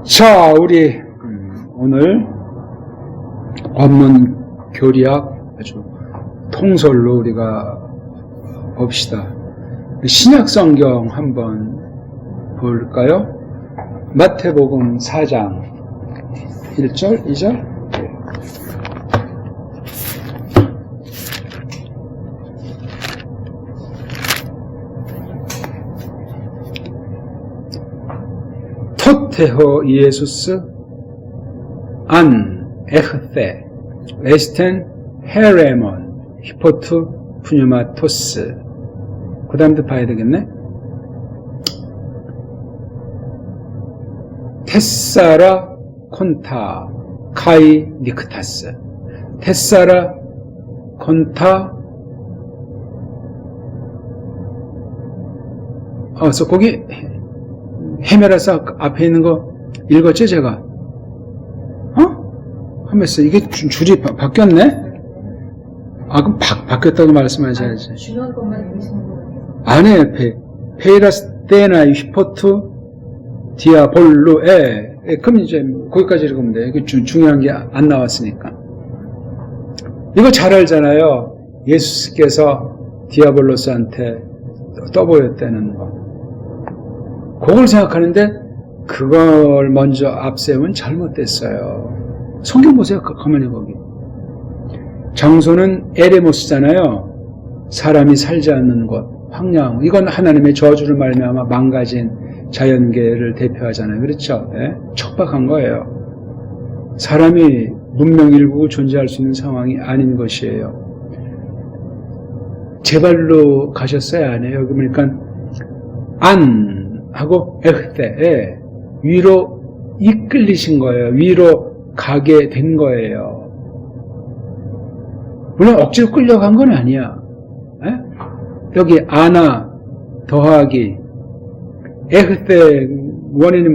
자, 우리 오늘 원문 교리학 아주 통솔로 우리가 봅시다. 신약 성경 한번 볼까요? 마태복음 4장 1절, 2절. 토테호 이에수스 안 에흐테 에스텐 헤레몬 히포트 푸뉴마토스. 그 다음도 봐야 되겠네. 테사라 콘타 카이 니크타스. 테사라 콘타. 그래서 거기 헤메라사 앞에 있는 거 읽었지 제가? 하면서 이게 줄이 바뀌었네? 그럼 바뀌었다고 말씀하셔야지. 중요한 것만 읽으시는 거예요? 안에 페이라스테나 히포트 디아볼로에. 그럼 이제 거기까지 읽으면 돼. 이게 중요한 게 안 나왔으니까. 이거 잘 알잖아요. 예수께서 디아볼로스한테 떠보였다는 거. 그걸 생각하는데 그걸 먼저 앞세우면 잘못됐어요. 성경 보세요. 가만히 거기. 장소는 에레모스잖아요. 사람이 살지 않는 곳, 황량. 이건 하나님의 저주를 말미암아 망가진 자연계를 대표하잖아요. 그렇죠? 예? 척박한 거예요. 사람이 문명 일국을 존재할 수 있는 상황이 아닌 것이에요. 제발로 가셨어야 하네요. 그러니까 안 하고 에흐테 위로 이끌리신 거예요. 위로 가게 된 거예요. 물론 억지로 끌려간 건 아니야. 에? 여기 아나 더하기 에흐테 원인이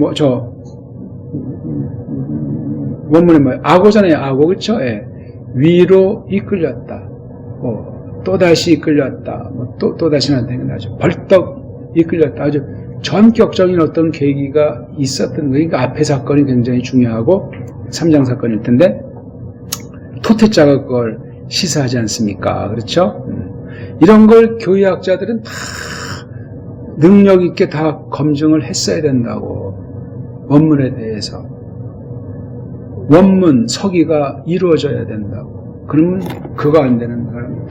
원문에 뭐예요? 악어잖아요. 악어. 그쵸? 예. 위로 이끌렸다. 또다시 이끌렸다. 또다시는 생각나죠. 벌떡 이끌렸다. 아주 전격적인 어떤 계기가 있었던 거예요. 그러니까 앞에 사건이 굉장히 중요하고 3장 사건일 텐데 토테자가 그걸 시사하지 않습니까? 그렇죠? 이런 걸 교회학자들은 다 능력 있게 다 검증을 했어야 된다고. 원문에 대해서 원문 서기가 이루어져야 된다고. 그러면 그거 안 되는 사람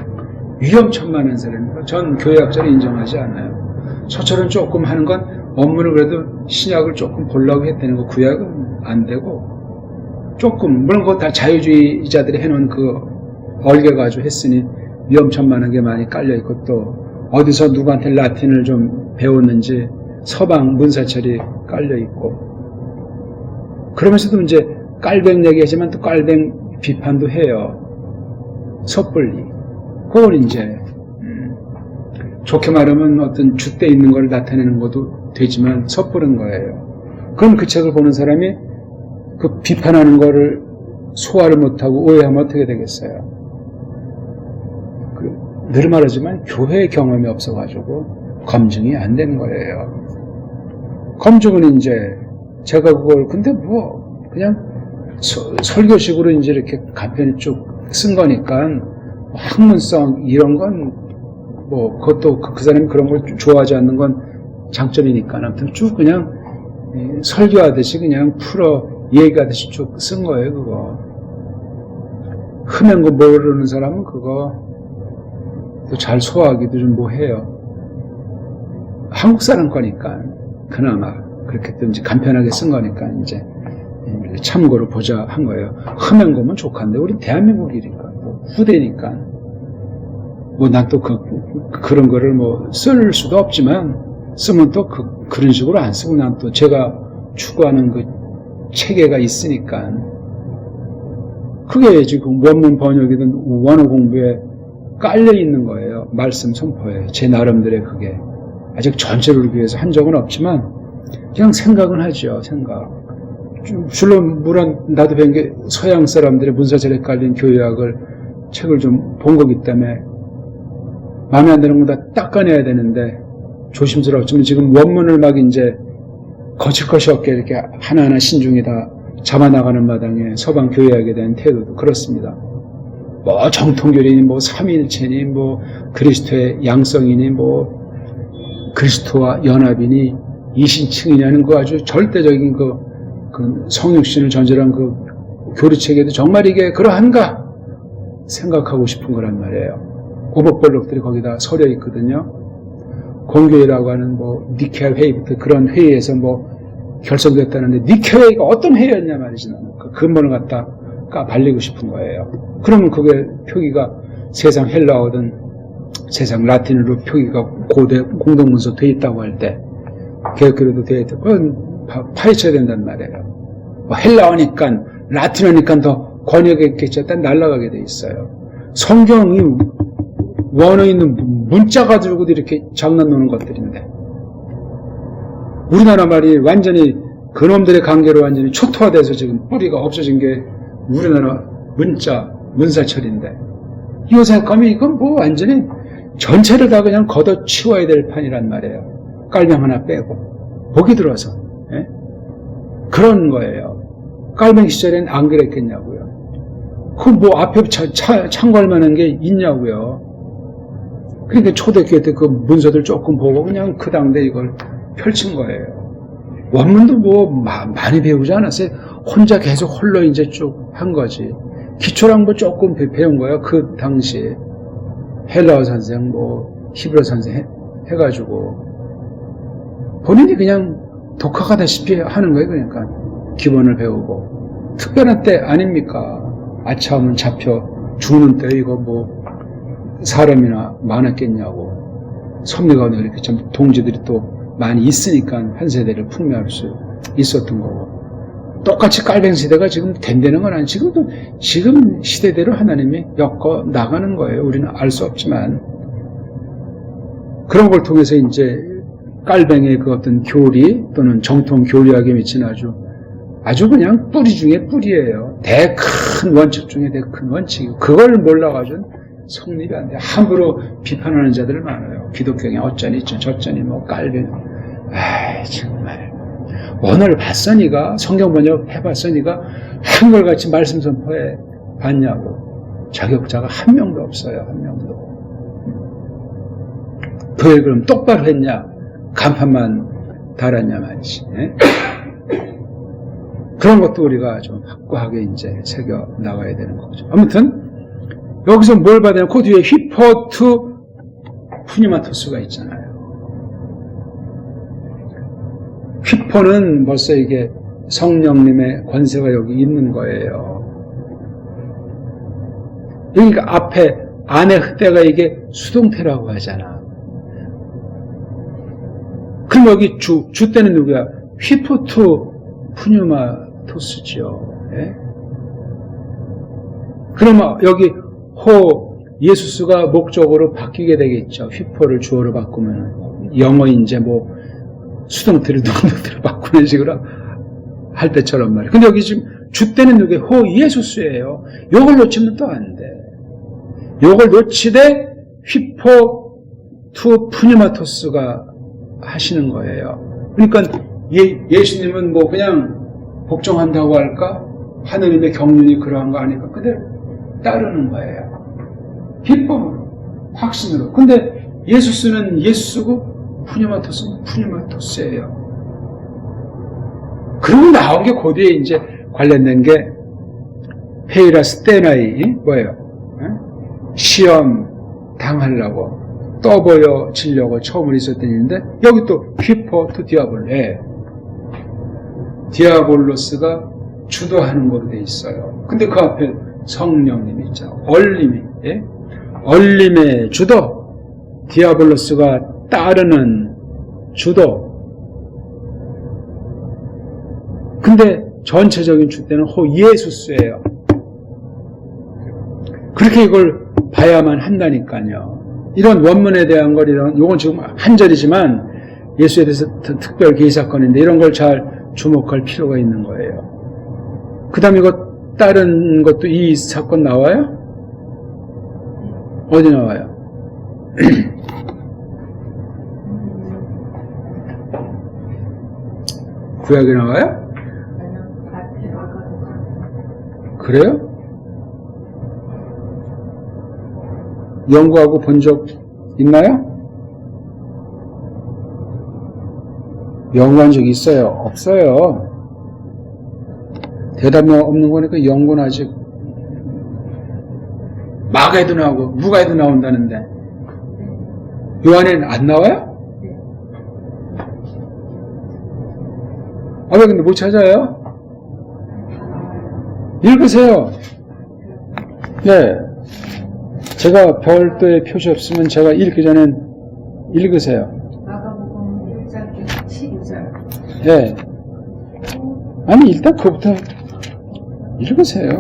위험천만한 사람입니다. 전 교회학자를 인정하지 않아요. 저처럼 조금 하는 건 원문을 그래도 신약을 조금 보려고 했다는 거. 구약은 안 되고 조금 물론 그거 다 자유주의자들이 해놓은 그 얼개가지고 했으니 위험천만한 게 많이 깔려있고 또 어디서 누구한테 라틴을 좀 배웠는지 서방 문사철이 깔려있고 그러면서도 이제 깔뱅 얘기하지만 또 깔뱅 비판도 해요. 섣불리. 그걸 이제 좋게 말하면 어떤 줏대 있는 걸 나타내는 것도 되지만 섣부른 거예요. 그럼 그 책을 보는 사람이 그 비판하는 거를 소화를 못하고 오해하면 어떻게 되겠어요? 늘 말하지만 교회 경험이 없어가지고 검증이 안 되는 거예요. 검증은 이제 제가 그걸 근데 그냥 설교식으로 이제 이렇게 간편히 쭉 쓴 거니까 학문성 이런 건 그것도 그 사람이 그런 걸 좋아하지 않는 건 장점이니까 아무튼 쭉 그냥 설교하듯이 그냥 풀어 얘기하듯이 쭉 쓴 거예요. 그거 흠한 거 모르는 사람은 그거 또 잘 소화하기도 좀 해요. 한국 사람 거니까 그나마 그렇게 또 이제 간편하게 쓴 거니까 이제 참고로 보자 한 거예요. 흠한 거면 족한데 우리 대한민국이니까 후대니까 난 또 그런 거를 쓸 수도 없지만 쓰면 또 그런 식으로 안 쓰고 난 또 제가 추구하는 그 체계가 있으니까 그게 지금 원문 번역이든 원어 공부에 깔려 있는 거예요. 말씀 선포에 제 나름대로의 그게 아직 전체를 위해서 한 적은 없지만 그냥 생각은 하죠. 생각. 물론 나도 뵌 게 서양 사람들의 문사절에 깔린 교회학을 책을 좀 본 거기 때문에 마음에 안 드는 건 다 닦아내야 되는데 조심스럽지만 지금 원문을 막 이제 거칠 것이 없게 이렇게 하나하나 신중히 다 잡아나가는 마당에 서방 교회하게 된 태도도 그렇습니다. 뭐 정통교리니 뭐 삼위일체니 뭐 그리스도의 양성이니 뭐 그리스도와 연합이니 이신층이냐는 그 아주 절대적인 그 성육신을 전제한 그 교리체계도 정말 이게 그러한가 생각하고 싶은 거란 말이에요. 오복벌록들이 거기다 서려 있거든요. 공교회라고 하는 뭐 니케아 회의부터 그런 회의에서 뭐 결성됐다는데 니케아 회의가 어떤 회의였냐 말이지. 나는 그 근본을 갖다 까발리고 싶은 거예요. 그러면 그게 표기가 세상 헬라어든 세상 라틴어로 표기가 고대 공동문서 돼 있다고 할 때 개혁교리도 돼 있다. 그건 파헤쳐야 된단 말이에요. 뭐 헬라어니까 라틴어니까 더 권역이 있겠지. 일단 날아가게 돼 있어요. 성경이 원어 있는 문자 가지고도 이렇게 장난 노는 것들인데 우리나라 말이 완전히 그놈들의 관계로 완전히 초토화돼서 지금 뿌리가 없어진 게 우리나라 문사철인데 이거 생각하면 이건 뭐 완전히 전체를 다 그냥 걷어치워야 될 판이란 말이에요. 깔병 하나 빼고 보기 들어서 그런 거예요. 깔병 시절엔 안 그랬겠냐고요. 그 뭐 앞에 참고할 만한 게 있냐고요. 그러니까 초대교회 때 그 문서들 조금 보고 그냥 그 당대 이걸 펼친 거예요. 원문도 뭐 많이 배우지 않았어요. 혼자 계속 홀로 이제 쭉 한 거지. 기초랑 뭐 조금 배운 거예요. 그 당시에 헬라어 선생, 뭐 히브리 선생 해가지고 본인이 그냥 독학하다시피 하는 거예요. 그러니까 기본을 배우고 특별한 때 아닙니까? 아차하면 잡혀 죽는 때 이거 뭐 사람이나 많았겠냐고. 섭리가 이렇게 참 동지들이 또 많이 있으니까 한 세대를 풍미할 수 있었던 거고. 똑같이 깔뱅 시대가 지금 된다는 건 아니고 지금도 지금 시대대로 하나님이 엮어 나가는 거예요. 우리는 알 수 없지만 그런 걸 통해서 이제 깔뱅의 그 어떤 교리 또는 정통 교리학에 미친 아주 그냥 뿌리 중에 뿌리예요. 큰 원칙 중에 큰 원칙이고 그걸 몰라가지고 성립이 안 돼. 함부로 비판하는 자들 많아요. 기독교에 어쩌니 저쩌니 뭐 깔뱅. 정말. 원어를 봤으니까 성경 번역 해봤으니까 한글같이 말씀 선포해 봤냐고. 자격자가 한 명도 없어요. 한 명도. 교회 그럼 똑바로 했냐? 간판만 달았냐 말이지. 그런 것도 우리가 좀 확고하게 이제 새겨 나가야 되는 거죠. 아무튼 여기서 뭘 받아야 그 뒤에 히포투 푸니마토스가 있잖아요. 휘포는 벌써 이게 성령님의 권세가 여기 있는 거예요. 그러니까 앞에 안에 흑대가 이게 수동태라고 하잖아. 그럼 여기 주 때는 누구야? 휘포투 푸뉴마토스죠. 예? 그러면 여기 예수스가 목적으로 바뀌게 되겠죠. 휘포를 주어로 바꾸면 영어 이제 뭐 수동태를 동동태로 바꾸는 식으로 할 때처럼 말이에요. 근데 여기 지금 주 때는 누구예요? 예수스예요. 요걸 놓치면 또 안 돼. 요걸 놓치되 휘포 투 푸니마토스가 하시는 거예요. 그러니까 예수님은 뭐 그냥 복종한다고 할까? 하느님의 경륜이 그러한 거 아닐까? 그대로 따르는 거예요. 기쁨으로, 확신으로. 근데 예수스는 예수고 푸니마토스는 푸니마토스예요. 그러고 나온 게 그 뒤에 이제 관련된 게 페이라스 테나이 뭐예요? 시험 당하려고 떠보여지려고 처음으로 있었던 일인데 여기 또 휘포 투 디아볼로 디아볼로스가 주도하는 걸로 돼 있어요. 근데 그 앞에 성령님이 있잖아요. 얼림의 주도 디아볼로스가 따르는 주도. 근데 전체적인 주대는 예수스예요. 그렇게 이걸 봐야만 한다니까요. 이런 원문에 대한 걸 요건 지금 한 절이지만 예수에 대해서 특별 계시 사건인데 이런 걸 잘 주목할 필요가 있는 거예요. 그 다음에 이거 다른 것도 이 사건 나와요? 어디 나와요? 구약에 나와요? 아니요, 앞에 아가도 그래요? 연구하고 본 적 있나요? 연구한 적 있어요? 없어요. 대답이 없는 거니까 연구는 아직 마가에도 나오고 누가에도 나온다는데 요한에는 안 나와요? 네. 아, 왜 근데 못 찾아요? 다 나와요. 읽으세요. 네. 제가 별도의 표시 없으면 제가 읽기 전엔 읽으세요. 마가복음 1장 12절. 네. 아니, 일단 그거부터 읽으세요.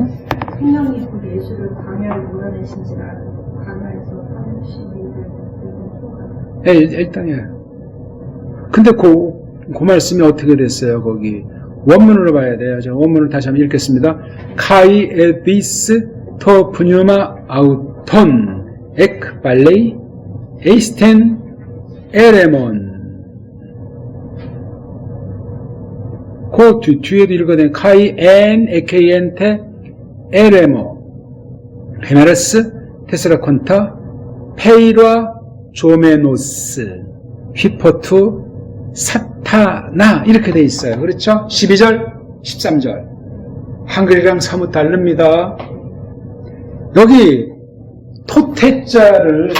생명이 곧 예수를 광야를 몰아내신지라 광야에서 30일을 소가. 예, 일단, 예. 근데 그 말씀이 어떻게 됐어요, 거기. 원문으로 봐야 돼요. 제가 원문을 다시 한번 읽겠습니다. 카이 에비스 토 푸뉴마 아우톤 엑 발레이 에이스텐 에레몬. 그 뒤에도 읽어낸 카이 엔 에케이엔테 에레모 헤메레스 테스라콘타 페이라 조메노스 휘포투 사타나 이렇게 돼 있어요. 그렇죠? 12절 13절 한글이랑 사뭇 다릅니다. 여기 토태자를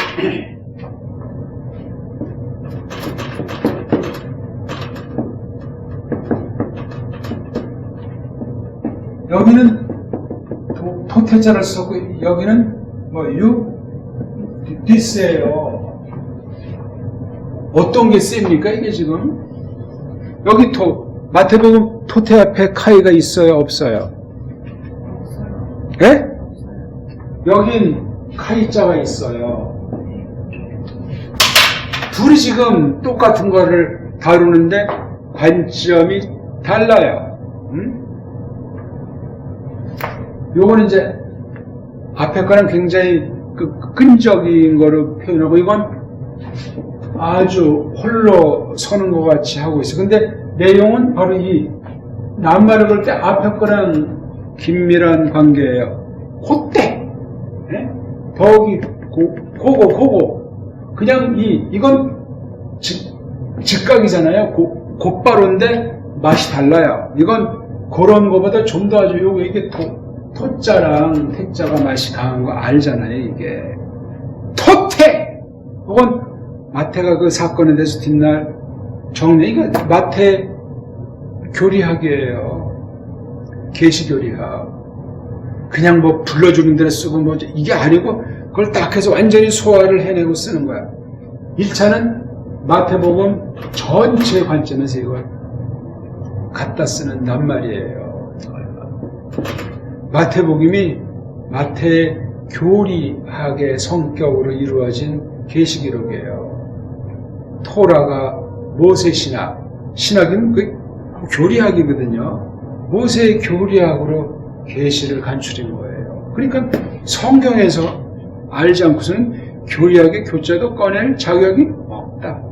여기는 토태자를 쓰고 여기는 디스예요. 어떤 게 셉니까 이게 지금? 여기 마태복음 토태 앞에 카이가 있어요 없어요? 없어요. 예? 여긴 카이자가 있어요. 둘이 지금 똑같은 거를 다루는데 관점이 달라요. 요거는 이제 앞에 거는 굉장히 끈적인 거로 표현하고 이건 아주 홀로 서는 것 같이 하고 있어. 근데 내용은 바로 이 낱말을 볼 때 앞에 거랑 긴밀한 관계예요. 그때 더욱이 고고 그냥 이건 즉각이잖아요. 곧바로인데 맛이 달라요. 이건 그런 거보다 좀 더 아주 요거 이게 토자랑 태자가 맛이 강한 거 알잖아요. 이게 토태 혹은 마태가 그 사건에 대해서 뒷날 정리 이거 마태 교리학이에요. 계시교리학. 그냥 뭐 불러주는 데를 쓰고 뭐 이게 아니고 그걸 딱 해서 완전히 소화를 해내고 쓰는 거야. 1차는 마태복음 전체 관점에서 이걸 갖다 쓰는 낱말이에요. 마태복음이 마태의 교리학의 성격으로 이루어진 계시기록이에요. 토라가 모세 신학은 그 교리학이거든요. 모세의 교리학으로 계시를 간추린 거예요. 그러니까 성경에서 알지 않고서는 교리학의 교자도 꺼낼 자격이 없다.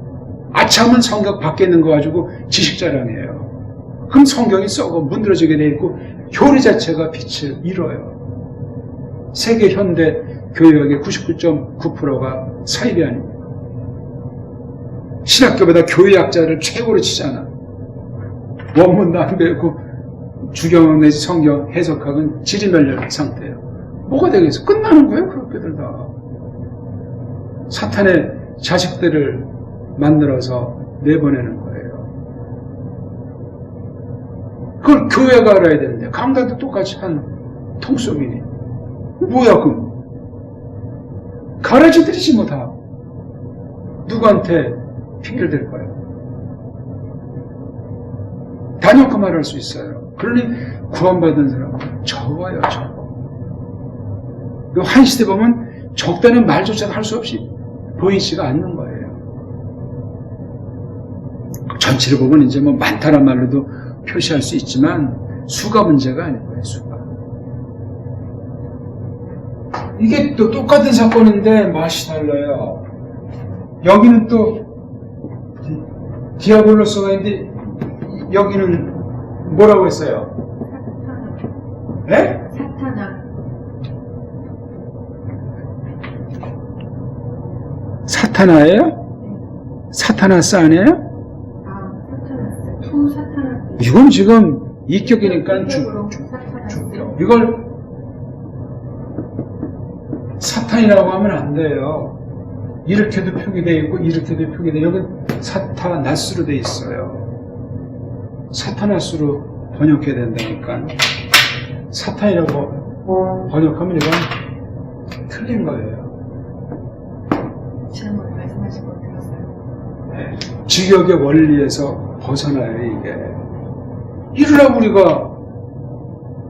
아참은 성경 밖에 있는 거 가지고 지식 자랑이에요. 그럼 성경이 썩어 문드러지게 돼 있고 교리 자체가 빛을 잃어요. 세계 현대 교육의 99.9%가 사입이 아닙니다. 신학교보다 교회학자를 최고로 치잖아. 원문도 안 배우고 주경 내지 성경 해석학은 지리멸렬 상태예요. 뭐가 되겠어? 끝나는 거예요, 그렇게들 다. 사탄의 자식들을 만들어서 내보내는 거예요. 그걸 교회가 알아야 되는데 강단도 똑같이 한 통속이니 뭐야 그 가라지들이지 뭐 다. 누구한테 핑계를 댈 거예요? 단연코 말할 수 있어요. 그러니 구원받은 사람은 적어요, 적어. 한 시대 보면 적다는 말조차 할 수 없이 보이지가 않는 거예요. 전체를 보면 이제 뭐 많다는 말로도 표시할 수 있지만 수가 문제가 아닌 거예요, 수가. 이게 또 똑같은 사건인데 맛이 달라요. 여기는 또 디아볼로스가 있는데 여기는 뭐라고 했어요? 사탄아. 네? 사탄아. 사타나예요? 사타나스 아니에요? 아, 사타나스. 투 사타나스. 이건 지금 이격이니까 사타나스. 이걸 사탄이라고 하면 안 돼요. 이렇게도 표기되어 있고 이렇게도 표기되어 있고 여기 사타나스로 되어 있어요. 사타나스로 번역해야 된다니까. 사탄이라고 번역하면 이건 틀린 거예요. 지난번에 말씀하신 거 들었어요. 네. 직역의 원리에서 벗어나요, 이게. 이러라고 우리가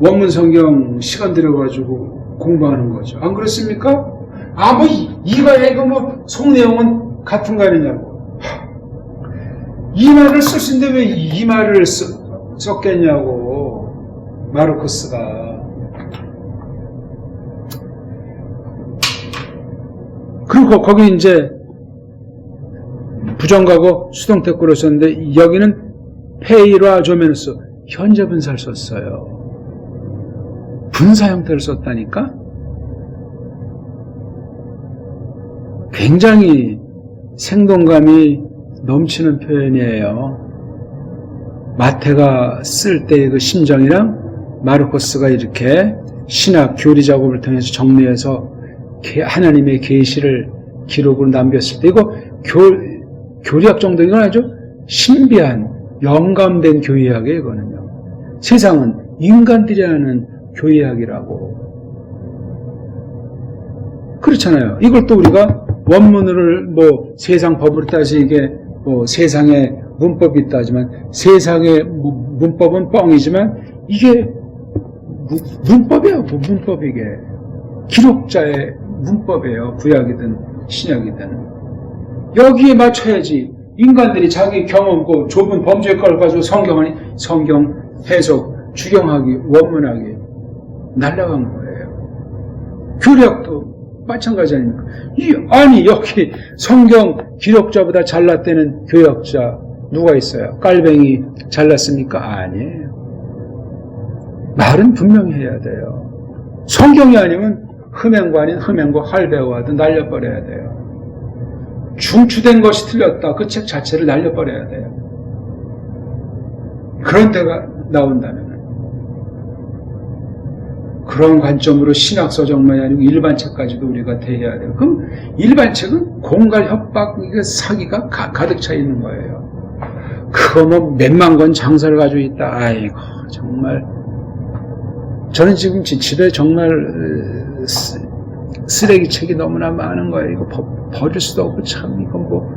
원문 성경 시간 들여가지고 공부하는 거죠. 안 그렇습니까? 아, 뭐, 이거야, 이거 뭐, 속 내용은 같은 거 아니냐고. 이 말을 쓸 수 있는데 왜 이 말을 썼겠냐고. 마르코스가. 그리고 거기 이제 부정가고 수동태구로 썼는데 여기는 페이라 조메누스 현재 분사를 썼어요. 분사 형태를 썼다니까? 굉장히 생동감이 넘치는 표현이에요. 마태가 쓸 때의 그 심정이랑 마르코스가 이렇게 신학 교리 작업을 통해서 정리해서 하나님의 계시를 기록으로 남겼을 때 이거 교리학 정도 이건 아주 신비한 영감된 교리학이에요. 이거는요. 세상은 인간들이 하는 교리학이라고. 그렇잖아요. 이걸 또 우리가 원문을 뭐 세상 법으로 따지 이게 뭐 세상에 문법이 있다 하지만 세상의 문법은 뻥이지만 이게 문법이에요. 문법 이게 기록자의 문법이에요. 구약이든 신약이든 여기에 맞춰야지. 인간들이 자기 경험 그 좁은 범죄 걸 가지고 성경 해석 주경하기 원문하기 날라간 거예요. 교리학도 마찬가지 아닙니까? 아니 여기 성경 기록자보다 잘났다는 교역자 누가 있어요? 깔뱅이 잘났습니까? 아니에요. 말은 분명히 해야 돼요. 성경이 아니면 흠행과 아닌 흠행과 할배와 하든 날려버려야 돼요. 중추된 것이 틀렸다. 그 책 자체를 날려버려야 돼요. 그런 때가 나온다면 그런 관점으로 신학서적만이 아니고 일반 책까지도 우리가 대해야 돼요. 그럼 일반 책은 공갈, 협박, 사기가 가득 차 있는 거예요. 그거 뭐 몇만 권 장사를 가지고 있다. 아이고 정말 저는 지금 집에 정말 쓰레기 책이 너무나 많은 거예요. 이거 버릴 수도 없고 참 이거 뭐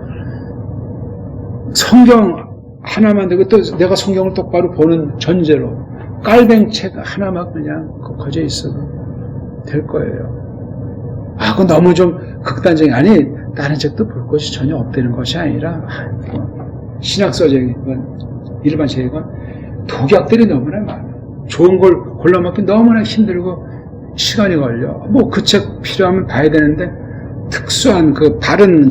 성경 하나만 되고 또 내가 성경을 똑바로 보는 전제로 깔뱅책 하나만 그냥 거져 있어도 될 거예요. 아, 그건 너무 좀 극단적인, 아니, 다른 책도 볼 것이 전혀 없다는 것이 아니라, 신학서적이건 일반 책이건 독약들이 너무나 많아. 좋은 걸 골라먹기 너무나 힘들고 시간이 걸려. 뭐 그 책 필요하면 봐야 되는데, 특수한 그 바른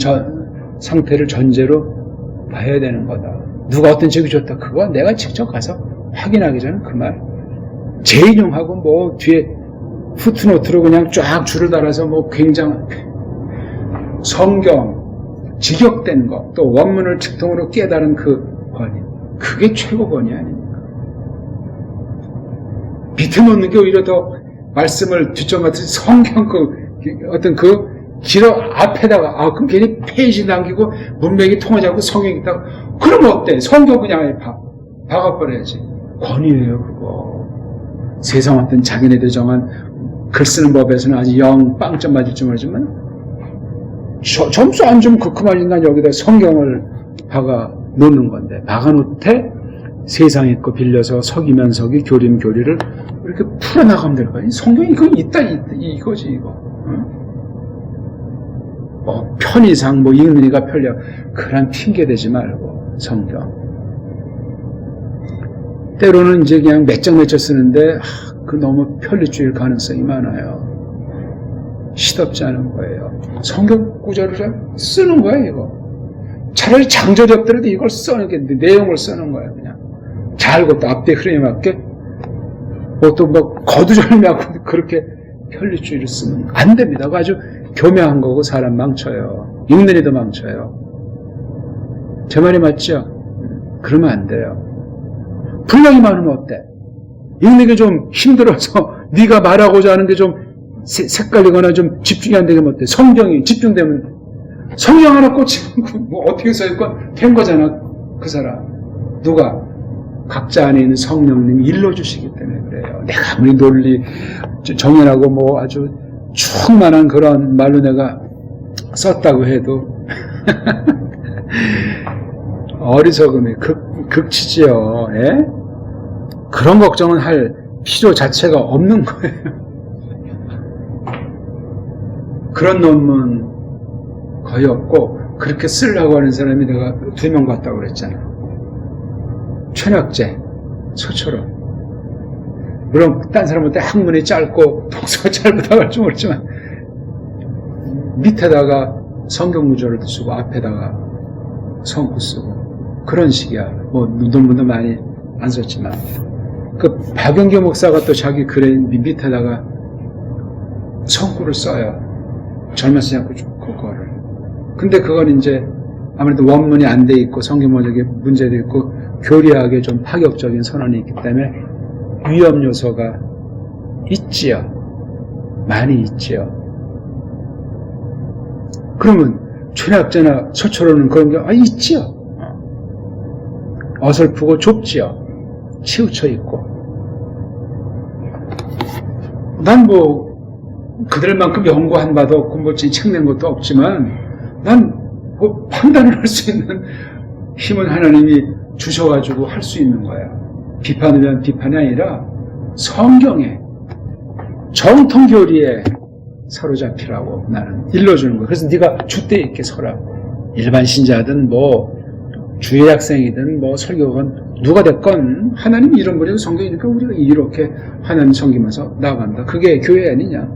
상태를 전제로 봐야 되는 거다. 누가 어떤 책이 좋다. 그거 내가 직접 가서 확인하기 전에 그 말. 재인용하고 뭐 뒤에 푸트노트로 그냥 쫙 줄을 달아서 뭐 굉장한 성경, 직역된 거, 또 원문을 직통으로 깨달은 그 권위. 그게 최고 권위 아닙니까? 비틀놓는 게 오히려 더 말씀을 뒷점같이 성경 어떤 기록 앞에다가, 그럼 괜히 페이지 남기고 문맥이 통하지 않고 성경이 있다고. 그럼 어때? 성경 그냥 박아버려야지. 권위예요, 그거. 세상 어떤 자기네들 정한 글 쓰는 법에서는 아주 빵점 맞을지 모르지만, 점수 안 주면 그만이 난 여기다 성경을 박아 놓는 건데, 박아 놓되 세상에 거 빌려서 석이면 석이, 교리면 교리를 이렇게 풀어나가면 될 거 아니에요? 성경이 이건 있다, 이거지, 이거. 응? 뭐, 편의상, 뭐, 읽느니가 편려. 그런 핑계 대지 말고, 성경. 때로는 이제 그냥 몇 장 쓰는데, 그 너무 편리주의일 가능성이 많아요. 시덥지 않은 거예요. 성경 구절을 쓰는 거예요, 이거. 차라리 장절이 없더라도 이걸 써는 게 내용을 쓰는 거예요, 그냥. 잘 걷다 앞뒤 흐름에 맞게 또 뭐 거두절미하고 그렇게 편리주의를 쓰면 안 됩니다. 그거 아주 교묘한 거고 사람 망쳐요. 육년이도 망쳐요. 제 말이 맞죠? 그러면 안 돼요. 분량이 많으면 어때? 읽는 좀 힘들어서 네가 말하고자 하는 게 좀 색깔리거나 좀 집중이 안 되면 어때? 성경이 집중되면 성경 하나 꽂히면 뭐 어떻게 써있건 된 거잖아. 그 사람 누가? 각자 안에 있는 성령님이 일러주시기 때문에 그래요. 내가 아무리 논리 정연하고 뭐 아주 충만한 그런 말로 내가 썼다고 해도 어리석음이 극치지요. 예? 그런 걱정은 할 필요 자체가 없는 거예요. 그런 논문 거의 없고 그렇게 쓰려고 하는 사람이 내가 2명 봤다고 그랬잖아. 최낙재, 서초로. 물론 딴 사람한테 학문이 짧고 독서가 짧다고 할지 모르지만 밑에다가 성경 구절을 쓰고 앞에다가 성구 쓰고 그런 식이야. 뭐 논문도 많이 안 썼지만 그 박영규 목사가 또 자기 글에 밑에다가 성구를 써요. 젊었지 않고 그거를. 근데 그건 이제 아무래도 원문이 안 돼 있고 성경문학에 문제도 있고 교리학에 좀 파격적인 선언이 있기 때문에 위험 요소가 있지요. 많이 있지요. 그러면 최낙재나 서초로는 그런 게 있지요. 어설프고 좁지요. 치우쳐 있고. 난 뭐 그들만큼 연구한 바도 없고 뭐 책 낸 것도 없지만 난 뭐 판단을 할 수 있는 힘은 하나님이 주셔가지고 할 수 있는 거야. 비판을 위한 비판이 아니라 성경에 정통 교리에 사로잡히라고 나는 일러주는 거야. 그래서 네가 줏대 있게 서라. 일반 신자든 뭐 주의 학생이든 뭐 설교건 누가 됐건 하나님이 이런 거라도 성경이니까 우리가 이렇게 하나님 섬기면서 나아간다. 그게 교회 아니냐.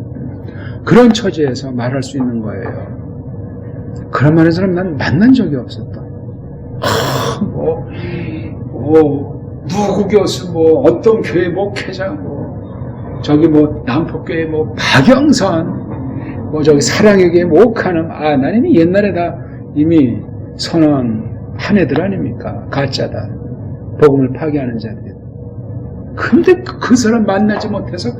그런 처지에서 말할 수 있는 거예요. 그런 말하는 사람 난 만난 적이 없었다. 누구 교수, 뭐, 어떤 교회 목회자, 뭐, 저기 뭐, 남포교회 뭐, 박영선, 뭐, 저기 사랑의 교회 목하는, 난 이미 옛날에 다 이미 선언한 애들 아닙니까? 가짜다. 복음을 파괴하는 자들이. 근데 그 사람 만나지 못해서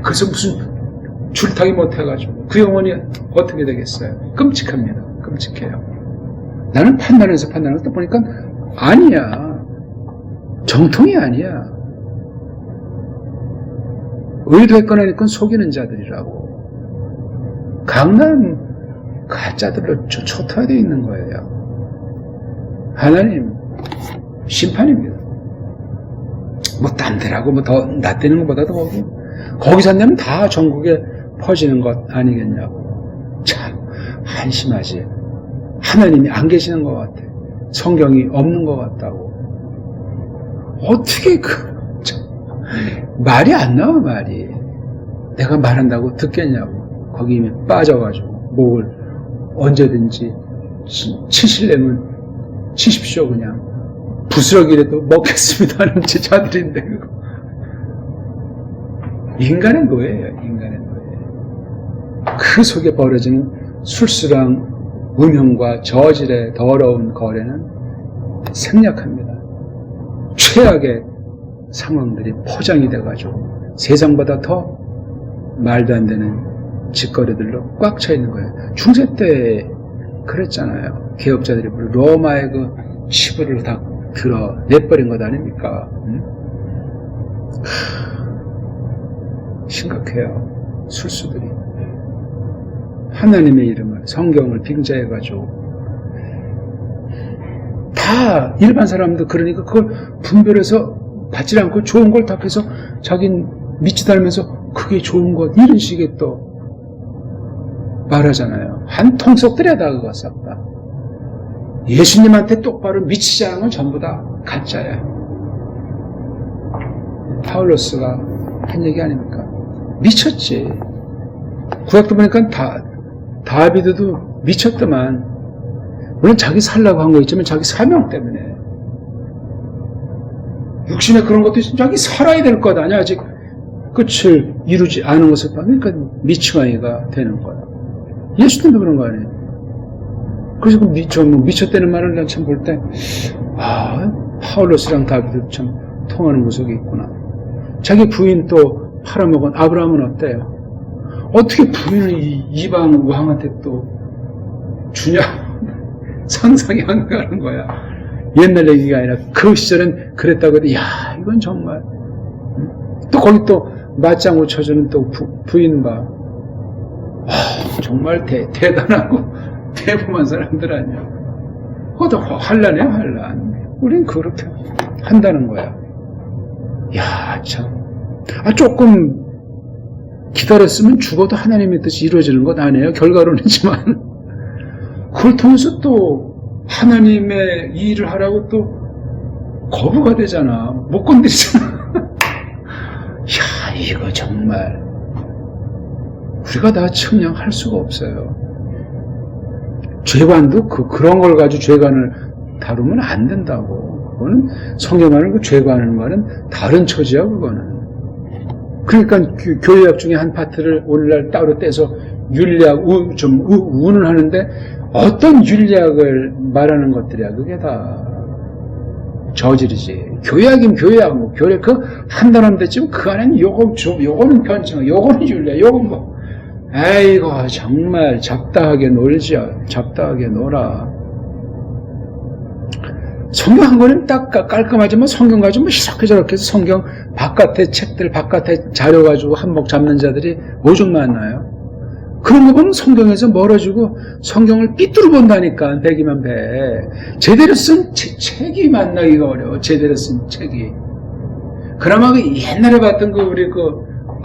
그래서 무슨 줄타기 못해가지고 그 영혼이 어떻게 되겠어요? 끔찍합니다. 끔찍해요. 나는 판단해서 또 보니까 아니야. 정통이 아니야. 의도했거나 했건 속이는 자들이라고. 강남 가짜들로 초토화되어 있는 거예요. 하나님 심판입니다. 뭐 딴 데라고 뭐 더 낫대는 것보다도 거기서 내면 다 전국에 퍼지는 것 아니겠냐고. 참 한심하지. 하나님이 안 계시는 것 같아. 성경이 없는 것 같다고. 어떻게 말이 안 나와. 말이. 내가 말한다고 듣겠냐고. 거기 이미 빠져가지고 목을 언제든지 치실려면 치십시오. 그냥 부스러기라도 먹겠습니다 하는 자들인데 그거. 인간의 노예예요. 인간의 노예. 그 속에 벌어지는 술수랑 음흉과 저질의 더러운 거래는 생략합니다. 최악의 상황들이 포장이 돼가지고 세상보다 더 말도 안 되는 짓거리들로 꽉 차 있는 거예요. 중세 때 그랬잖아요. 개혁자들이 로마의 그 치부를 다 내버린 것 아닙니까? 심각해요. 술수들이. 하나님의 이름을, 성경을 빙자해가지고 다 일반 사람도 그러니까 그걸 분별해서 받지 않고 좋은 걸 답해서 자기는 믿지도 않으면서 그게 좋은 것 이런 식의 또 말하잖아요. 한 통속들이야 다 그거 싹 다. 예수님한테 똑바로 미치지 않은 건 전부 다 가짜야. 파울로스가 한 얘기 아닙니까? 미쳤지. 구약도 보니까 다비드도 미쳤더만. 물론 자기 살라고 한 거 있지만 자기 사명 때문에. 육신의 그런 것도 자기 살아야 될 것 아니야. 아직 끝을 이루지 않은 것을 그러니까 미치광이가 되는 거야. 예수님도 그런 거 아니에요. 그래서 미쳤다는 말을 난 참 볼 때, 파울로스랑 다비도 참 통하는 구석이 있구나. 자기 부인 또 팔아먹은 아브라함은 어때요? 어떻게 부인을 이방 왕한테 또 주냐? 상상이 안 가는 거야. 옛날 얘기가 아니라 그 시절엔 그랬다고 해도 야 이건 정말 또 거기 또 맞장구 쳐주는 또 부인 봐. 정말 대단하고 대범한 사람들 아니야. 그것도 환란이야 환란. 우린 그렇게 한다는 거야. 야 참. 조금 기다렸으면 죽어도 하나님의 뜻이 이루어지는 것 아니에요. 결과론이지만 그걸 통해서 또 하나님의 일을 하라고 또 거부가 되잖아. 못 건드리잖아. 야 이거 정말 우리가 다 측량할 수가 없어요. 죄관도 그런 걸 가지고 죄관을 다루면 안 된다고. 그거는 성경하는 그 죄관하는 말은 다른 처지야 그거는. 그러니까 교회학 중에 한 파트를 오늘날 따로 떼서 윤리학 우는 하는데 어떤 윤리학을 말하는 것들이야. 그게 다 저질이지. 교회학이면 교회학, 뭐 교회 그 한 단어면 됐지만 그 안에는 요거는 편증, 요거는 윤리학, 요건 뭐. 에이고 정말 잡다하게 놀지요. 잡다하게 놀아. 성경 한 권은 딱 깔끔하지만 성경 가지고 뭐 이렇게 저렇게 해서 성경 바깥에 책들 바깥에 자료 가지고 한몫 잡는 자들이 오죽 많나요? 그런 거 보면 성경에서 멀어지고 성경을 삐뚤어 본다니까. 배기만 배. 제대로 쓴 책이 만나기가 어려워. 제대로 쓴 책이. 그나마 그 옛날에 봤던 우리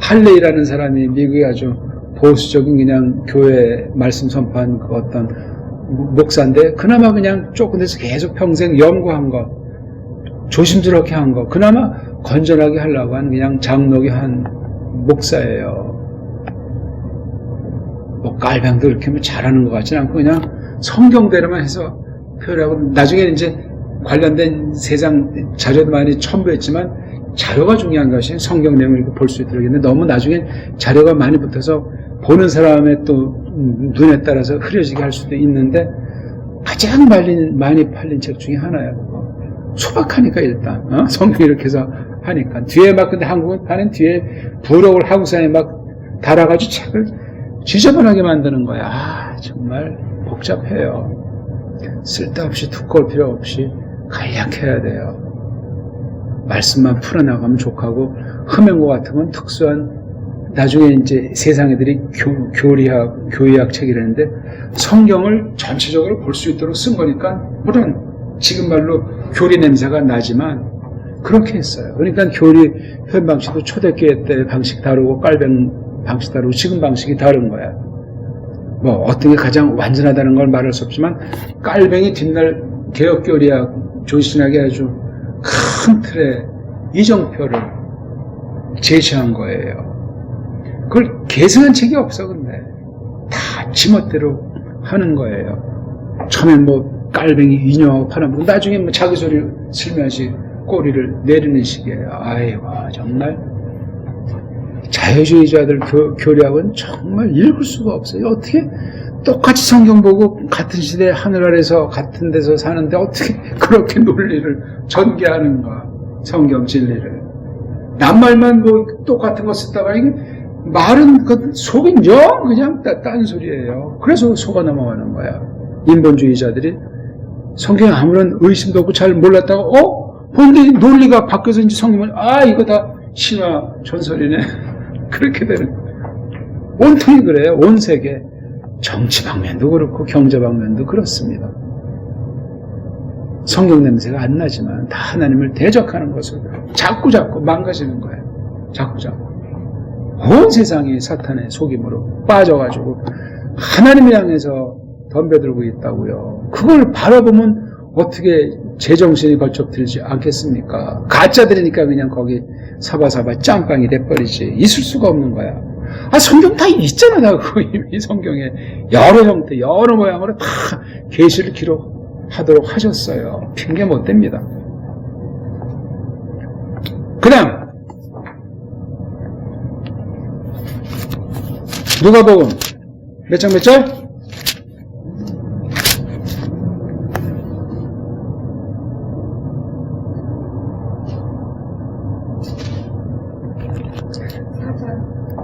할레이라는 사람이 미국의 아주 보수적인 그냥 교회 말씀 선포한 그 어떤 목사인데 그나마 그냥 조금 돼서 계속 평생 연구한 거 조심스럽게 한 거 그나마 건전하게 하려고 한 그냥 장로교 한 목사예요. 뭐 깔병도 이렇게 뭐 잘하는 것 같지는 않고 그냥 성경대로만 해서 표현하고 나중에 이제 관련된 세상 자료도 많이 첨부했지만 자료가 중요한 것이 성경 내용을 이렇게 볼 수 있도록 했는데 너무 나중에 자료가 많이 붙어서 보는 사람의 또 눈에 따라서 흐려지게 할 수도 있는데 가장 많이 팔린 책 중에 하나예요. 소박하니까 일단 성경 이렇게 해서 하니까 뒤에 막 근데 한국은 하는 뒤에 부록을 한국사에 막 달아가지고 책을 지저분하게 만드는 거야. 정말 복잡해요. 쓸데없이 두꺼울 필요 없이 간략해야 돼요. 말씀만 풀어나가면 족하고 흠행고 같은 건 특수한 나중에 이제 세상 애들이 교리학 책이라는데 성경을 전체적으로 볼 수 있도록 쓴 거니까 물론 지금 말로 교리 냄새가 나지만 그렇게 했어요. 그러니까 교리 표현 방식도 초대교회 때 방식 다르고 깔병 방식 다르고 지금 방식이 다른 거야. 뭐 어떤 게 가장 완전하다는 걸 말할 수 없지만 깔병이 뒷날 개혁교리학 조신하게 아주 큰 틀의 이정표를 제시한 거예요. 그걸 계승한 책이 없어. 근데 다 지멋대로 하는 거예요. 처음엔 뭐 깔뱅이 인용하고 팔아먹고 나중에 뭐 자기 소리 슬며시 꼬리를 내리는 식이에요. 아이고 정말 자유주의자들 교리학은 정말 읽을 수가 없어요. 어떻게 똑같이 성경 보고 같은 시대 하늘 아래서 같은 데서 사는데 어떻게 그렇게 논리를 전개하는가. 성경 진리를 남말만 뭐 똑같은 거 쓰다가 이게 말은 그 속인 영 그냥 딴소리예요. 그래서 속아 넘어가는 거야. 인본주의자들이 성경에 아무런 의심도 없고 잘 몰랐다가 본인이 논리가 바뀌어서 이제 성경을 이거 다 신화 전설이네. 그렇게 되는 온통이 그래요. 온 세계 정치 방면도 그렇고 경제 방면도 그렇습니다. 성경 냄새가 안 나지만 다 하나님을 대적하는 것을 자꾸 망가지는 거예요. 자꾸 온 세상이 사탄의 속임으로 빠져가지고 하나님을 향해서 덤벼들고 있다고요. 그걸 바라보면 어떻게 제정신이 벌쩍 들지 않겠습니까? 가짜들이니까 그냥 거기 사바사바 짬빵이 돼버리지. 있을 수가 없는 거야. 성경 다 있잖아. 이 성경에 여러 형태 여러 모양으로 다 계시를 기록하도록 하셨어요. 핑계 못 댑니다. 그냥 누가복음 몇 장 몇 절?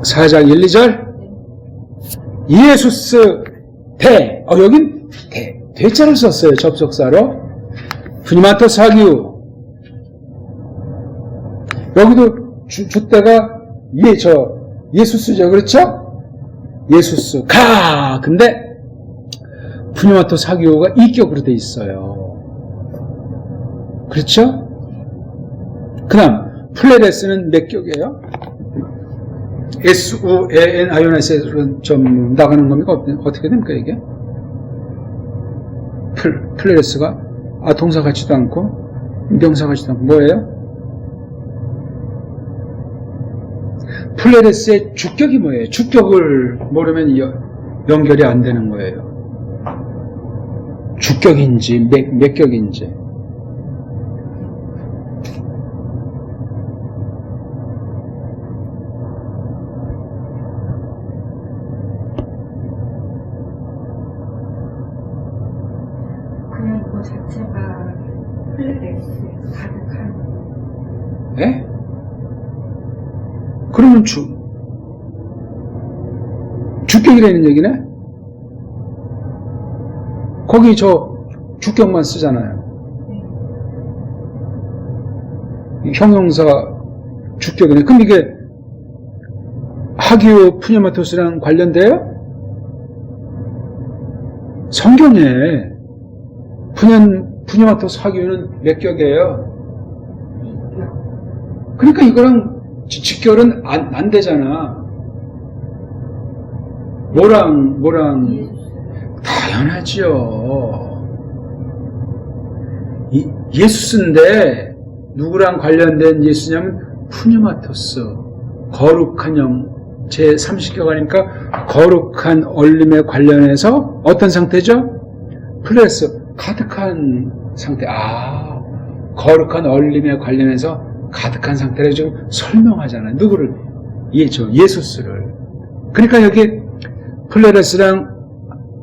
사장. 4장 1, 2절? 예수스 대. 여긴 대자를 썼어요. 접속사로. 푸니마토스 하기우. 여기도 주때가 예수스죠. 그렇죠? 예수스 가. 근데 푸니마토스 하기우가 이격으로 돼 있어요. 그렇죠? 그 다음 플레레스는 몇 격이에요? S-U-A-N 아이오나스로 좀 나가는 겁니까? 어떻게 됩니까, 이게? 플레레스가 동사 같지도 않고, 명사 같지도 않고, 뭐예요? 플레레스의 주격이 뭐예요? 주격을 모르면 연결이 안 되는 거예요. 주격인지, 몇 격인지. 그냥 그거 자체가 플레레스 가득한. 예? 그러면 주격이라는 얘기네? 거기 주격만 쓰잖아요. 형용사 주격이네. 그럼 이게 하기오 푸니마토스랑 관련돼요? 성경에 푸니마토스 하기오는 몇 격이에요? 그러니까 이거랑 직결은 안 되잖아. 뭐랑 당연하지요. 예수스인데 누구랑 관련된 예수냐면 푸니마토스, 거룩한 영, 제30격 아닙니까? 거룩한 얼림에 관련해서 어떤 상태죠? 플레스, 가득한 상태. 거룩한 얼림에 관련해서 가득한 상태를 지금 설명하잖아요. 누구를? 예수스를. 그러니까 여기 플레레스랑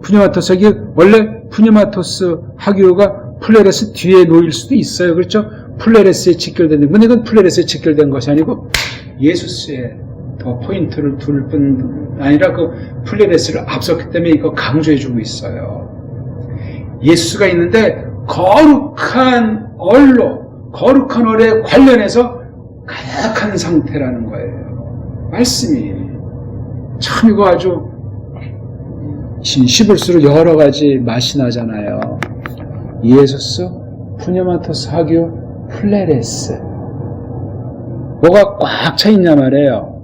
푸니마토스 하기오, 원래 푸니마토스 하기오가 플레레스 뒤에 놓일 수도 있어요. 그렇죠? 플레레스에 직결된, 근데 이건 플레레스에 직결된 것이 아니고 예수스에 더 포인트를 둘 뿐 아니라 그 플레레스를 앞섰기 때문에 이거 강조해주고 있어요. 예수가 있는데 거룩한 얼에 관련해서 가득한 상태라는 거예요. 말씀이. 참 이거 아주 씹을수록 여러 가지 맛이 나잖아요. 예수스, 푸니마토스 하기오, 플레레스. 뭐가 꽉 차 있냐 말이에요.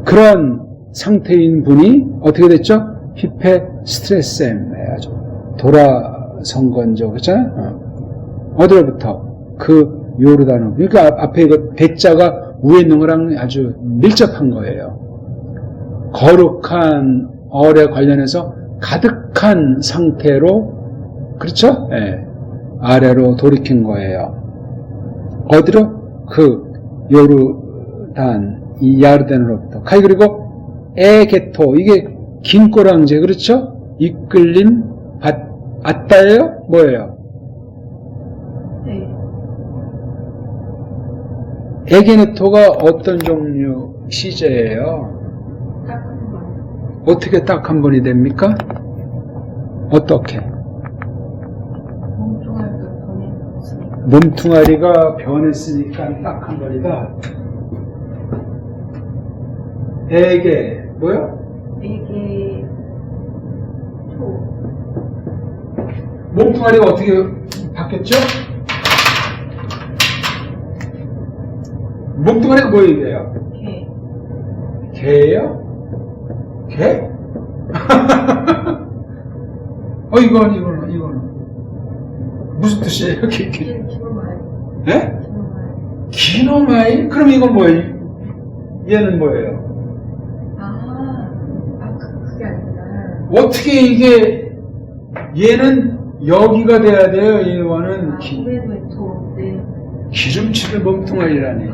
그런 상태인 분이 어떻게 됐죠? 히페 스트레셈 해야죠. 돌아선 건죠. 그렇잖아요? 어디로부터? 그 요르단으로. 그러니까 앞에 이거 대자가 위에 있는 거랑 아주 밀접한 거예요. 거룩한 얼에 관련해서 가득한 상태로, 그렇죠? 예. 아래로 돌이킨 거예요. 어디로? 그 요르단, 이 야르단으로부터. 그리고 에게토, 이게 긴 꼬랑지, 그렇죠? 이끌림, 아따예요? 뭐예요? 네. 에게네토가 어떤 종류 시제예요? 딱 한 번. 어떻게 딱 한 번이 됩니까? 어떻게? 몸뚱아리가 변했으니까. 몸뚱아리가 변했으니까 딱 한 번이다. 에게, 뭐요? 에게 토. 몸뚱아리가 어떻게 바뀌었죠? 몸뚱아리가 뭐예요? 개. 개예요? 개? 이거는 무슨 뜻이에요? 기노마이. 네? 기노마이. 기노마이? 그럼 이건 뭐예요? 얘는 뭐예요? 그게 아니라. 어떻게 이게 얘는 여기가 돼야 돼요? 이거는 기메노토. 네. 기름칠을 몸뚱아리라니.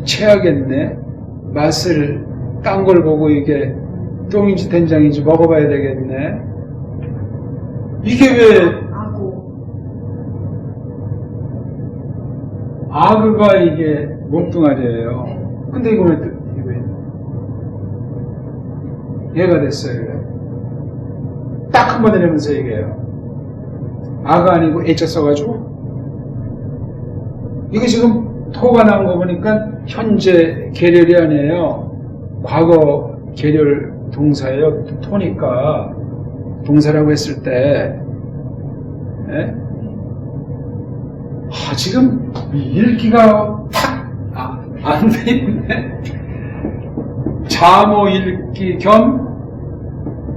체하겠네. 맛을 딴 걸 보고 이게 똥인지 된장인지 먹어봐야 되겠네. 이게 왜 아그가 이게 몸뚱아리예요. 근데 이거 왜 얘가 됐어요. 딱 한 번 내리면서 얘기해요. 아가 아니고 애자 써가지고. 이게 지금 토가 나온 거 보니까 현재 계렬이 아니에요. 과거 계렬 동사예요. 토니까 동사라고 했을 때 예? 지금 읽기가 안 돼 있네. 자모 읽기 겸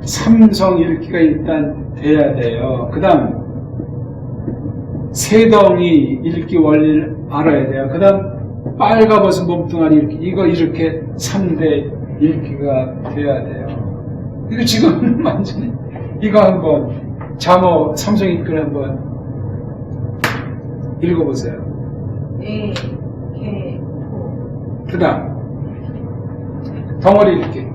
삼성 읽기가 일단 돼야 돼요. 그 다음 세덩이 읽기 원리를 알아야 돼요. 그 다음 빨가벗은 몸뚱아리 읽기, 이거 이렇게 3대 읽기가 돼야 돼요. 이거 지금 완전히 이거 한번 자모 삼성 읽기를 한번 읽어보세요. 그 다음 덩어리 읽기.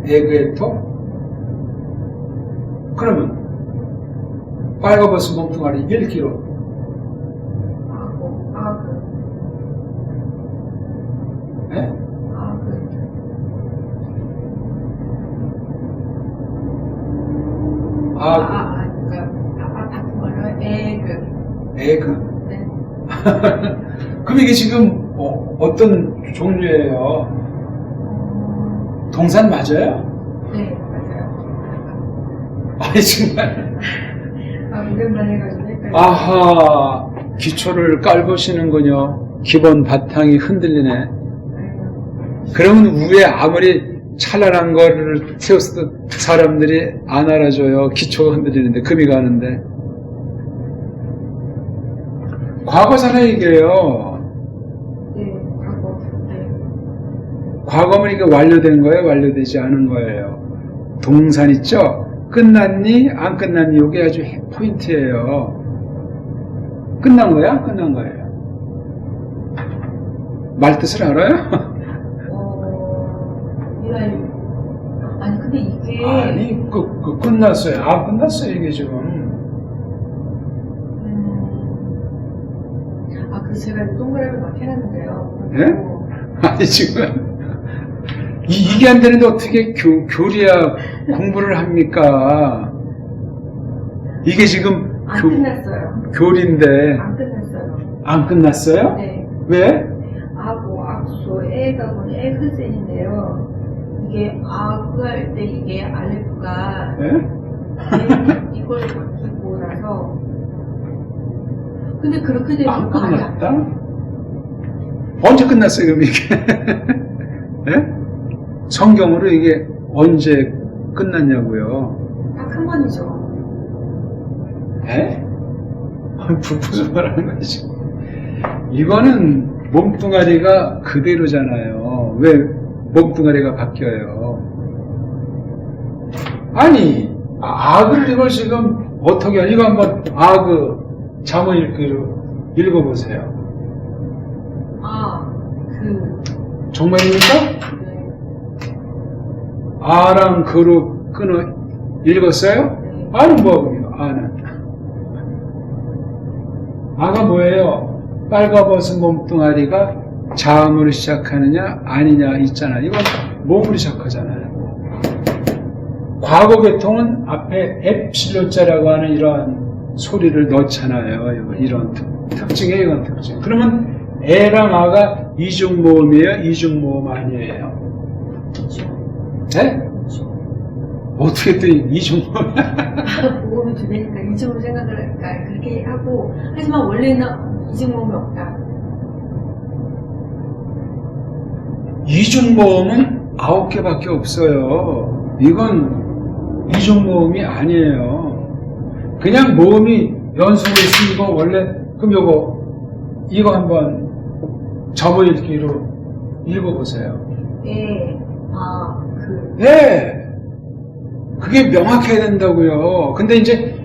에그에토. 그러면 빨가벗은 몸뚱아리 읽기로 예? 에그. 네. 그럼 이게 지금 어떤 종류예요? 동산 맞아요? 네, 맞아요. 아니 정말. 오랜만에 해가지고 헷갈려요. 아하, 기초를 깔보시는군요. 기본 바탕이 흔들리네. 그러면 위에 아무리 찬란한 거를 세웠어도 사람들이 안 알아줘요. 기초가 흔들리는데, 금이 가는데. 과거사나 얘기해요. 네, 과거. 네. 과거면 이게 완료된 거예요? 완료되지 않은 거예요? 동산 있죠? 끝났니? 안 끝났니? 이게 아주 포인트예요. 끝난 거야? 안 끝난 거예요? 말 뜻을 알아요? 아니, 근데 이게. 아니, 끝났어요. 끝났어요, 이게 지금. 그래서 제가 동그라미 막 해놨는데요. 예? 아니, 지금. 이게 안 되는데 어떻게 교리야 공부를 합니까? 이게 지금 안 끝났어요. 교리인데. 안 끝났어요. 안 끝났어요? 네. 왜? 아고, 악소, 애가군, 애그센인데요. 이게 아그 할 때 이게 알레프가 예? 이걸 바뀌고 나서 근데 그렇게 되면 안 끝났다? 언제 끝났어요, 그럼 이게? 예? 성경으로 이게 언제 끝났냐고요? 딱 한 번이죠. 에? 무슨 말 하는 거지? 이거는 몸뚱아리가 그대로잖아요. 왜 몸뚱아리가 바뀌어요? 아니, 악을 이걸 지금 어떻게, 이거 한번 자모 읽기로 읽어보세요. 정말입니까? 네. 아랑 그로 끊어 읽었어요? 네. 아는 뭐하고요? 아는 아가 뭐예요? 빨가벗은 몸뚱아리가 자음으로 시작하느냐 아니냐 있잖아. 이건 몸으로 시작하잖아요. 과거 계통은 앞에 엡실로자라고 하는 이러한 소리를 넣잖아요. 이런 특징이에요. 이건 특징. 그러면 애랑 아가 이중모음이에요? 이중모음 아니에요? 네? 어떻게 또 이중모음이야? 모음이 두 개니까 이중으로 생각을 그렇게 하고 하지만 원래는 이중모음이 없다. 이중모음은 9개밖에 없어요. 이건 이중모음이 아니에요. 그냥 모음이 연속으로 있으면 이거 원래 그럼 이거 한번 접어 읽기로 읽어보세요. 예, 그. 예. 그게 명확해야 된다고요. 근데 이제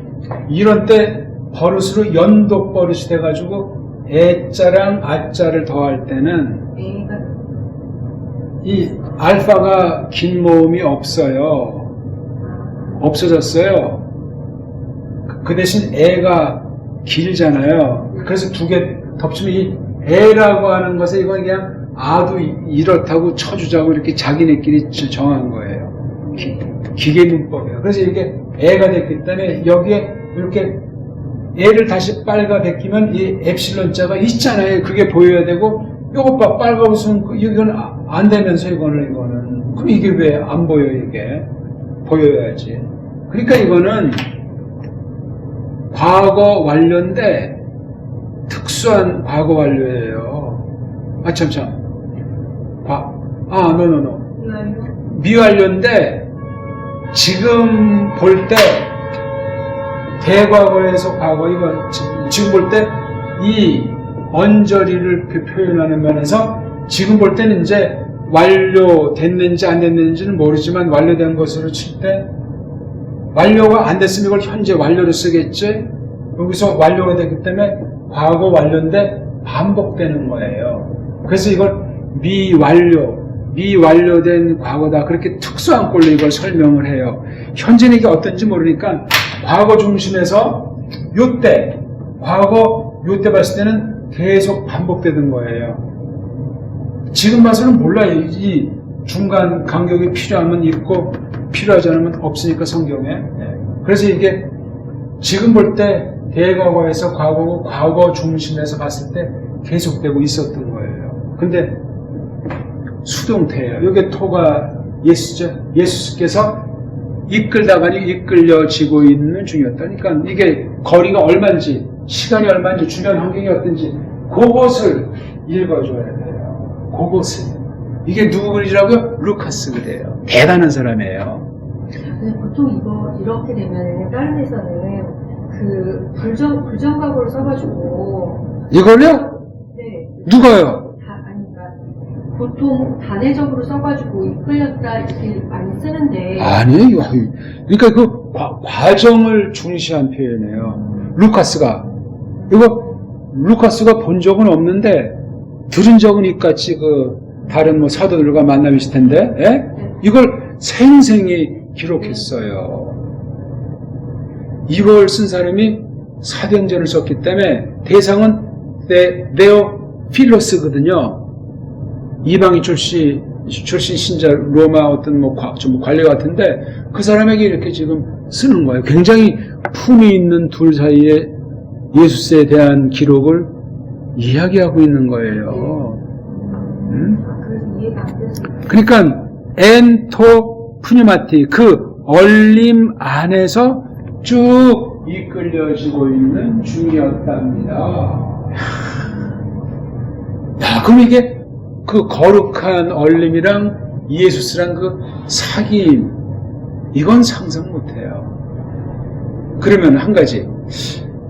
이런 때 버릇으로 연독 버릇이 돼가지고 애자랑 아자를 더할 때는 애가 이 알파가 긴 모음이 없어요. 없어졌어요. 그 대신 애가 길잖아요. 그래서 두 개 덮치면 이 애라고 하는 것에 이건 그냥 아도 이렇다고 쳐주자고 이렇게 자기네끼리 정한 거예요. 기계 문법이에요. 그래서 이게 애가 됐기 때문에 여기에 이렇게 애를 다시 빨가 베끼면 이 엡실론자가 있잖아요. 그게 보여야 되고 요것 봐 빨가웃은 이건 안 되면서 이거는 그럼 이게 왜 안 보여 이게 보여야지. 그러니까 이거는 과거 완료인데 특수한 과거 완료예요. 참. 노. 미완료인데 지금 볼 때 대과거에서 과거 이건 지금 볼 때 이 언저리를 표현하는 면에서 지금 볼 때는 이제 완료됐는지 안 됐는지는 모르지만 완료된 것으로 칠 때 완료가 안 됐으면 이걸 현재 완료로 쓰겠지. 여기서 완료가 됐기 때문에 과거 완료인데 반복되는 거예요. 그래서 이걸 미완료된 과거다. 그렇게 특수한 꼴로 이걸 설명을 해요. 현재는 이게 어떤지 모르니까 과거 중심에서 요때 봤을 때는 계속 반복되는 거예요. 지금 봐서는 몰라요. 이 중간 간격이 필요하면 있고 필요하지 않으면 없으니까 성경에. 그래서 이게 지금 볼 때 대과거에서 과거고 과거 중심에서 봤을 때 계속되고 있었던 거예요. 근데 수동태예요. 이게 토가 예수죠. 예수께서 이끌다가니 이끌려지고 있는 중이었다니까 이게 거리가 얼마인지 시간이 얼마인지 주변 환경이 어떤지 그것을 읽어줘야 돼요. 그것을. 이게 누구 글이라고요? 루카스 글이에요. 대단한 사람이에요. 근데 보통 이거 이렇게 되면 다른 데서는 그 불정각으로 써가지고 이걸요? 네. 누가요? 그러니까 보통 단회적으로 써가지고 이끌렸다 이렇게 많이 쓰는데 아니에요. 그러니까 그 과정을 중시한 표현이에요. 루카스가 본 적은 없는데 들은 적은 있겠지. 그 다른 뭐 사도들과 만남이 있을 텐데, 이걸 생생히 기록했어요. 이걸 쓴 사람이 사도행전을 썼기 때문에 대상은 네오필로스거든요. 이방인 출신 신자 로마 어떤 좀 관리 같은데 그 사람에게 이렇게 지금 쓰는 거예요. 굉장히 품이 있는 둘 사이에 예수스에 대한 기록을 이야기하고 있는 거예요. 그래서 이해가 안 됐어요. 그러니까 엔토 푸뉴마티 그 얼림 안에서 쭉 이끌려지고 있는 중이었답니다. 야, 그럼 이게 그 거룩한 얼림이랑 예수스랑 그 사귐 이건 상상 못해요. 그러면 한 가지,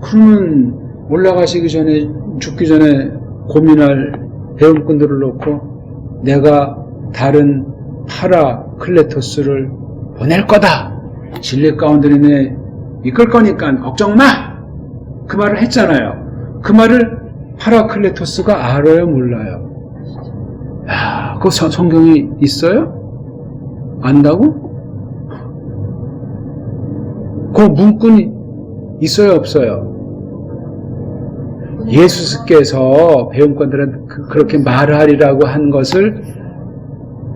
그러면 올라가시기 전에 죽기 전에 고민할 배움꾼들을 놓고 내가 다른 파라클레토스를 보낼 거다. 진리 가운데 내 이끌 거니까 걱정 마. 그 말을 했잖아요. 그 말을 파라클레토스가 알아요, 몰라요? 야, 그 성경이 있어요? 안다고? 그 문구는 있어요, 없어요? 예수께서 배움꾼들한테 그렇게 말하리라고 한 것을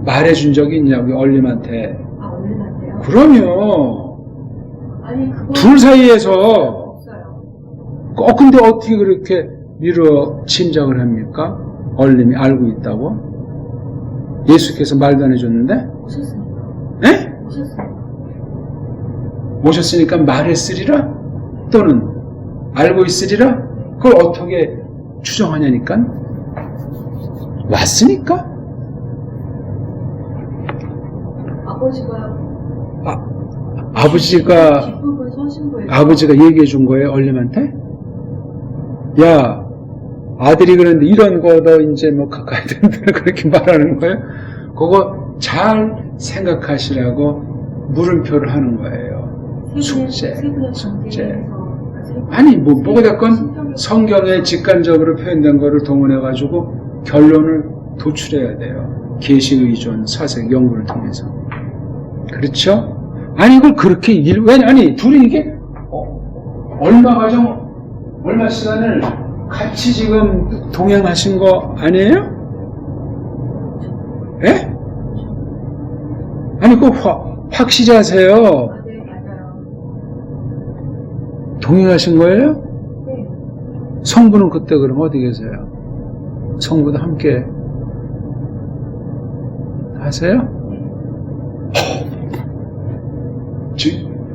말해준 적이 있냐고요, 얼림한테. 얼림한테요? 그럼요. 아니, 그거 둘 사이에서. 없어요. 근데 어떻게 그렇게 미루어 짐작을 합니까? 얼림이 알고 있다고? 예수께서 말도 안 해줬는데? 오셨으니까. 네? 오셨으니까. 오셨으니까 말했으리라? 또는 알고 있으리라? 그걸 어떻게 추정하냐니까? 왔으니까? 아버지가 기쁨을 서신부에서 아버지가 얘기해 준 거예요, 얼림한테? 야, 아들이 그런데 이런 거 너 이제 뭐 가까이 된다 그렇게 말하는 거예요? 그거 잘 생각하시라고 물음표를 하는 거예요. 숙제. 아니, 뭐가 됐건 성경에 직관적으로 표현된 거를 동원해가지고 결론을 도출해야 돼요. 계시 의존, 사색, 연구를 통해서. 그렇죠? 아니, 이걸 그렇게, 아니, 둘이 이게, 얼마 시간을 같이 지금 동행하신 거 아니에요? 예? 아니, 확실하세요? 네, 맞아요. 동행하신 거예요? 네. 성부는 그때 그럼 어디 계세요? 성부도 함께 하세요?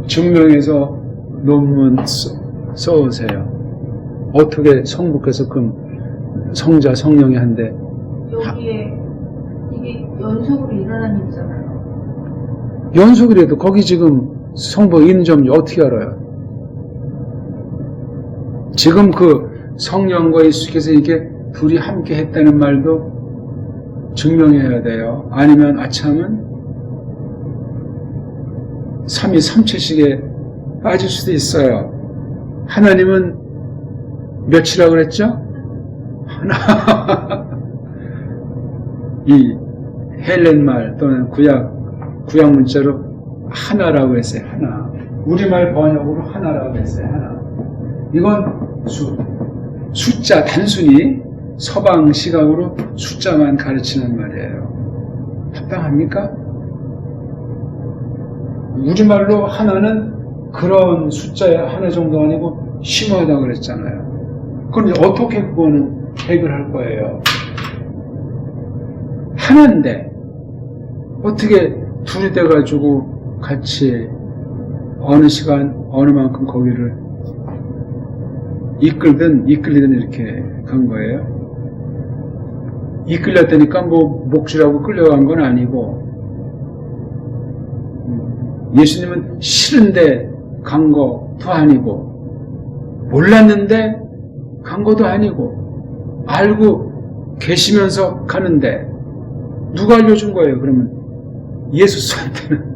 증명해서 논문 써오세요. 어떻게 성부께서 그 성자 성령이 한데 여기에 이게 연속으로 일어나는 일이잖아요. 연속이라도 거기 지금 성부가 있는 점 어떻게 알아요? 지금 그 성령과 예수께서 이게 둘이 함께 했다는 말도 증명해야 돼요. 아니면 아참은 삼위삼체식에 빠질 수도 있어요. 하나님은 몇이라고 그랬죠? 하나. 이 헬렌말 또는 구약 문자로 하나라고 했어요. 하나. 우리말 번역으로 하나라고 했어요. 하나. 이건 숫자 단순히 서방 시각으로 숫자만 가르치는 말이에요. 합당합니까? 우리말로 하나는 그런 숫자의 하나 정도 아니고 심하다고 그랬잖아요. 그럼 이제 어떻게 그거는 해결할 거예요? 하나인데 어떻게 둘이 돼가지고 같이 어느 시간 어느 만큼 거기를 이끌리든 이렇게 간 거예요. 이끌렸다니까 뭐 목줄하고 끌려간 건 아니고 예수님은 싫은데 간 것도 아니고 몰랐는데 간 것도 아니고 알고 계시면서 가는데 누가 알려준 거예요? 그러면 예수한테는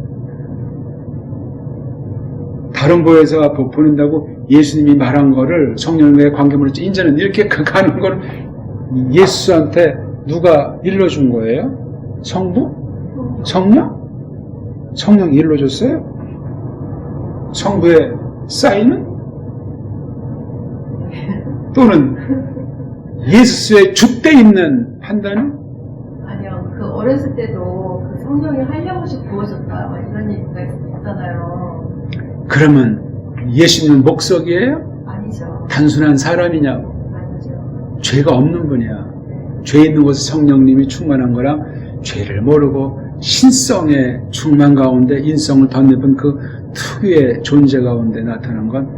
다른 보혜사가 보낸다고 예수님이 말한 거를 성령과의 관계물을 이제는 이렇게 가는 걸 예수한테 누가 일러준 거예요? 성부? 성령? 성령이 일러줬어요? 성부의 사인은? 또는 예수의 줏대 있는 판단은? 아니요, 그 어렸을 때도 그 성령이 한량씩 부어졌다 이런 얘기가 있었잖아요. 그러면 예수님은 목석이에요? 아니죠. 단순한 사람이냐고? 아니죠. 죄가 없는 분이야. 죄 있는 곳에 성령님이 충만한 거랑 죄를 모르고 신성의 충만 가운데 인성을 덧입은 그 특유의 존재 가운데 나타난 건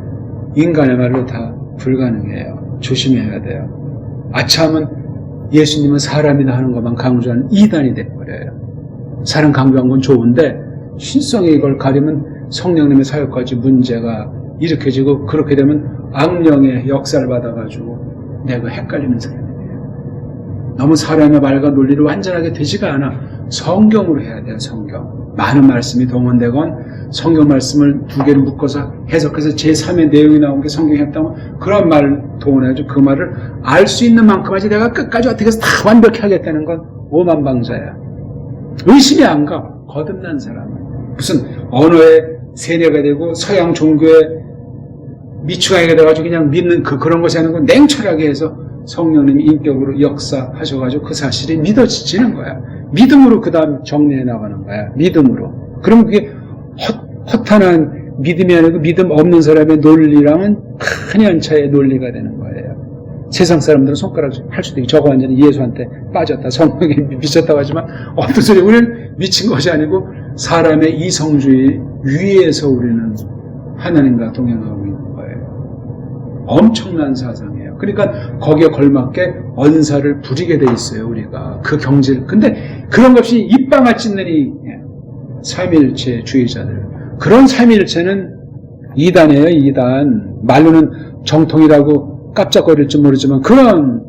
인간의 말로 다 불가능해요. 조심해야 돼요. 아참은 예수님은 사람이다 하는 것만 강조하는 이단이 돼버려요. 사람 강조한 건 좋은데 신성의 이걸 가리면 성령님의 사역까지 문제가 일으켜지고 그렇게 되면 악령의 역사를 받아가지고 내가 헷갈리는 사람이에요. 너무 사람의 말과 논리로 완전하게 되지가 않아. 성경으로 해야 돼요. 성경. 많은 말씀이 동원되건 성경 말씀을 두 개를 묶어서 해석해서 제3의 내용이 나온 게 성경에 했다면 그런 말 동원해가지고 그 말을 알 수 있는 만큼 하지 내가 끝까지 어떻게 해서 다 완벽히 하겠다는 건 오만방자야. 의심이 안 가. 거듭난 사람은. 무슨 언어의 세뇌가 되고 서양 종교에 미추가게 돼가지고 그냥 믿는 그런 것이 아니고 냉철하게 해서 성령님이 인격으로 역사하셔가지고 그 사실이 믿어지는 거야. 믿음으로 그 다음 정리해 나가는 거야. 믿음으로. 그럼 그게 허탄한 믿음이 아니고 믿음 없는 사람의 논리랑은 큰 연차의 논리가 되는 거예요. 세상 사람들은 손가락 할 수도 있고 저거 완전히 예수한테 빠졌다. 성령에 미쳤다고 하지만 어떤 소리 우리는 미친 것이 아니고 사람의 이성주의 위에서 우리는 하나님과 동행하고 있는 거예요. 엄청난 사상이에요. 그러니까 거기에 걸맞게 언사를 부리게 돼 있어요. 우리가 그 경지를. 근데 그런 것 없이 입방아 찢는 이 삼위일체 주의자들, 그런 삼위일체는 이단이에요. 이단. 말로는 정통이라고 깜짝거릴지 모르지만 그런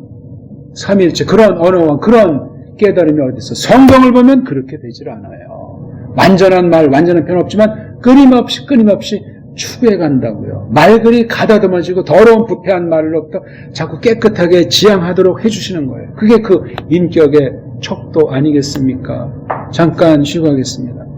삼위일체, 그런 언어와 그런 깨달음이 어디 있어? 성경을 보면 그렇게 되질 않아요. 완전한 말, 완전한 표현 없지만 끊임없이 추구해 간다고요. 말글이 가다듬어지고 더러운 부패한 말로부터 자꾸 깨끗하게 지향하도록 해주시는 거예요. 그게 그 인격의 척도 아니겠습니까? 잠깐 쉬고 가겠습니다.